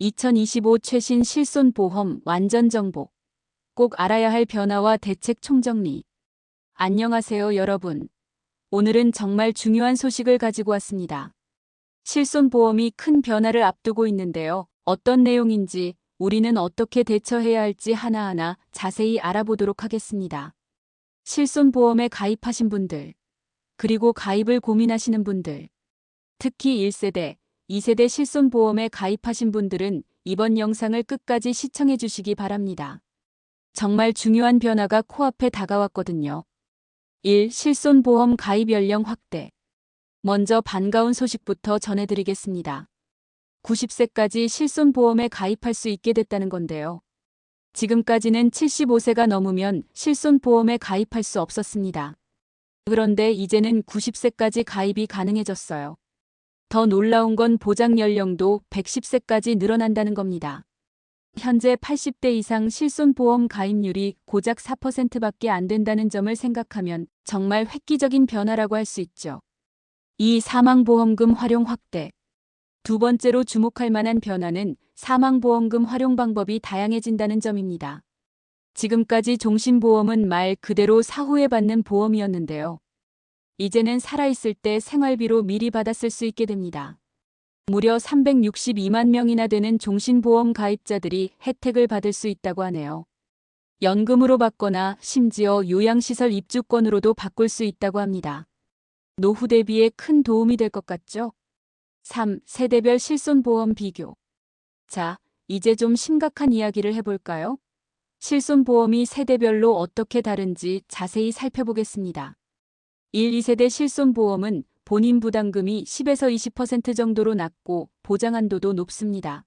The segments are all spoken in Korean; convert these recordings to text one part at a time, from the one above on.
2025 최신 실손보험 완전 정보. 꼭 알아야 할 변화와 대책 총정리. 안녕하세요, 여러분. 오늘은 정말 중요한 소식을 가지고 왔습니다. 실손보험이 큰 변화를 앞두고 있는데요. 어떤 내용인지, 우리는 어떻게 대처해야 할지 하나하나 자세히 알아보도록 하겠습니다. 실손보험에 가입하신 분들, 그리고 가입을 고민하시는 분들, 특히 1세대, 2세대 실손보험에 가입하신 분들은 이번 영상을 끝까지 시청해 주시기 바랍니다. 정말 중요한 변화가 코앞에 다가왔거든요. 1. 실손보험 가입 연령 확대. 먼저 반가운 소식부터 전해드리겠습니다. 90세까지 실손보험에 가입할 수 있게 됐다는 건데요. 지금까지는 75세가 넘으면 실손보험에 가입할 수 없었습니다. 그런데 이제는 90세까지 가입이 가능해졌어요. 더 놀라운 건 보장 연령도 110세까지 늘어난다는 겁니다. 현재 80대 이상 실손보험 가입률이 고작 4%밖에 안 된다는 점을 생각하면 정말 획기적인 변화라고 할 수 있죠. 2. 사망보험금 활용 확대. 두 번째로 주목할 만한 변화는 사망보험금 활용 방법이 다양해진다는 점입니다. 지금까지 종신보험은 말 그대로 사후에 받는 보험이었는데요. 이제는 살아있을 때 생활비로 미리 받아 쓸 수 있게 됩니다. 무려 362만 명이나 되는 종신보험 가입자들이 혜택을 받을 수 있다고 하네요. 연금으로 받거나 심지어 요양시설 입주권으로도 바꿀 수 있다고 합니다. 노후 대비에 큰 도움이 될 것 같죠? 3. 세대별 실손보험 비교. 자, 이제 좀 심각한 이야기를 해볼까요? 실손보험이 세대별로 어떻게 다른지 자세히 살펴보겠습니다. 1, 2세대 실손보험은 본인 부담금이 10에서 20% 정도로 낮고 보장 한도도 높습니다.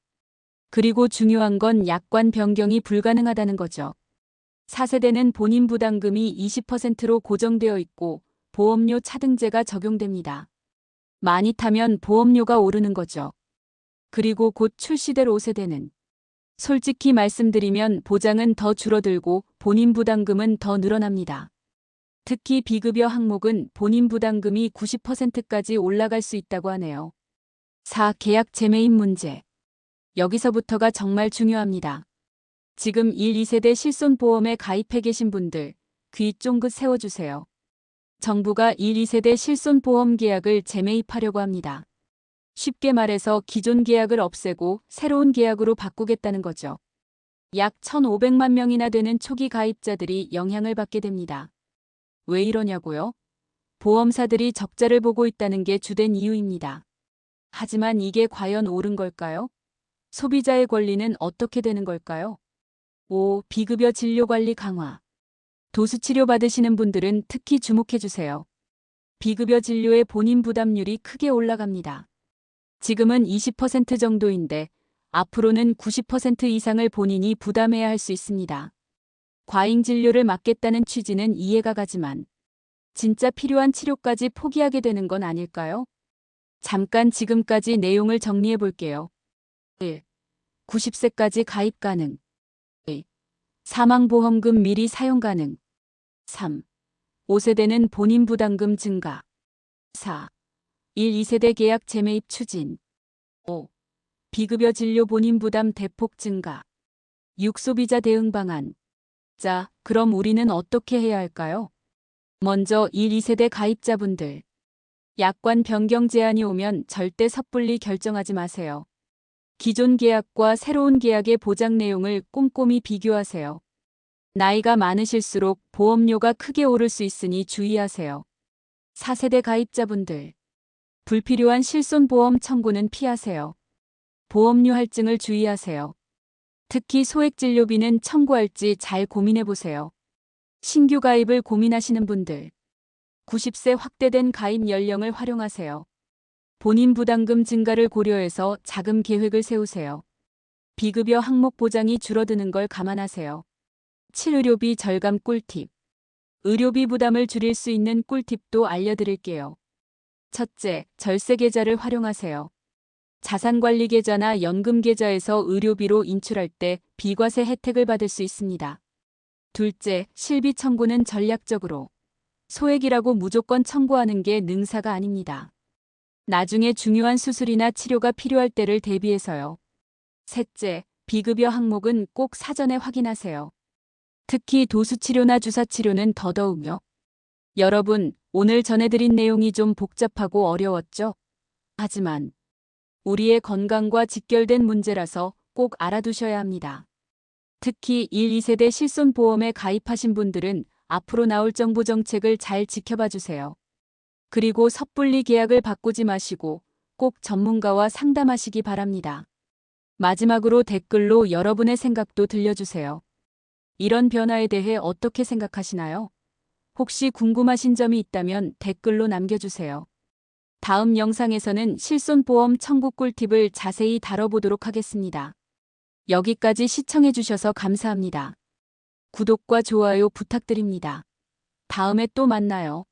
그리고 중요한 건 약관 변경이 불가능하다는 거죠. 4세대는 본인 부담금이 20%로 고정되어 있고 보험료 차등제가 적용됩니다. 많이 타면 보험료가 오르는 거죠. 그리고 곧 출시될 5세대는 솔직히 말씀드리면 보장은 더 줄어들고 본인 부담금은 더 늘어납니다. 특히 비급여 항목은 본인 부담금이 90%까지 올라갈 수 있다고 하네요. 4. 계약 재매입 문제. 여기서부터가 정말 중요합니다. 지금 1, 2세대 실손보험에 가입해 계신 분들, 귀 쫑긋 세워주세요. 정부가 1, 2세대 실손보험 계약을 재매입하려고 합니다. 쉽게 말해서 기존 계약을 없애고 새로운 계약으로 바꾸겠다는 거죠. 약 1,500만 명이나 되는 초기 가입자들이 영향을 받게 됩니다. 왜 이러냐고요? 보험사들이 적자를 보고 있다는 게 주된 이유입니다. 하지만 이게 과연 옳은 걸까요? 소비자의 권리는 어떻게 되는 걸까요? 5. 비급여 진료관리 강화. 도수치료 받으시는 분들은 특히 주목해주세요. 비급여 진료의 본인 부담률이 크게 올라갑니다. 지금은 20% 정도인데 앞으로는 90% 이상을 본인이 부담해야 할 수 있습니다. 과잉 진료를 막겠다는 취지는 이해가 가지만 진짜 필요한 치료까지 포기하게 되는 건 아닐까요? 잠깐 지금까지 내용을 정리해 볼게요. 1. 90세까지 가입 가능. 2. 사망보험금 미리 사용 가능. 3. 5세대는 본인 부담금 증가. 4. 1, 2세대 계약 재매입 추진. 5. 비급여 진료 본인 부담 대폭 증가. 6. 소비자 대응 방안. 자, 그럼 우리는 어떻게 해야 할까요? 먼저 1, 2세대 가입자분들. 약관 변경 제안이 오면 절대 섣불리 결정하지 마세요. 기존 계약과 새로운 계약의 보장 내용을 꼼꼼히 비교하세요. 나이가 많으실수록 보험료가 크게 오를 수 있으니 주의하세요. 4세대 가입자분들. 불필요한 실손보험 청구는 피하세요. 보험료 할증을 주의하세요. 특히 소액진료비는 청구할지 잘 고민해보세요. 신규 가입을 고민하시는 분들. 90세 확대된 가입 연령을 활용하세요. 본인 부담금 증가를 고려해서 자금 계획을 세우세요. 비급여 항목 보장이 줄어드는 걸 감안하세요. 7. 의료비 절감 꿀팁. 의료비 부담을 줄일 수 있는 꿀팁도 알려드릴게요. 첫째, 절세 계좌를 활용하세요. 자산관리 계좌나 연금 계좌에서 의료비로 인출할 때 비과세 혜택을 받을 수 있습니다. 둘째, 실비 청구는 전략적으로. 소액이라고 무조건 청구하는 게 능사가 아닙니다. 나중에 중요한 수술이나 치료가 필요할 때를 대비해서요. 셋째, 비급여 항목은 꼭 사전에 확인하세요. 특히 도수치료나 주사치료는 더더욱요. 여러분, 오늘 전해드린 내용이 좀 복잡하고 어려웠죠? 하지만 우리의 건강과 직결된 문제라서 꼭 알아두셔야 합니다. 특히 1, 2세대 실손보험에 가입하신 분들은 앞으로 나올 정부 정책을 잘 지켜봐 주세요. 그리고 섣불리 계약을 바꾸지 마시고 꼭 전문가와 상담하시기 바랍니다. 마지막으로 댓글로 여러분의 생각도 들려주세요. 이런 변화에 대해 어떻게 생각하시나요? 혹시 궁금하신 점이 있다면 댓글로 남겨주세요. 다음 영상에서는 실손보험 청구 꿀팁을 자세히 다뤄보도록 하겠습니다. 여기까지 시청해주셔서 감사합니다. 구독과 좋아요 부탁드립니다. 다음에 또 만나요.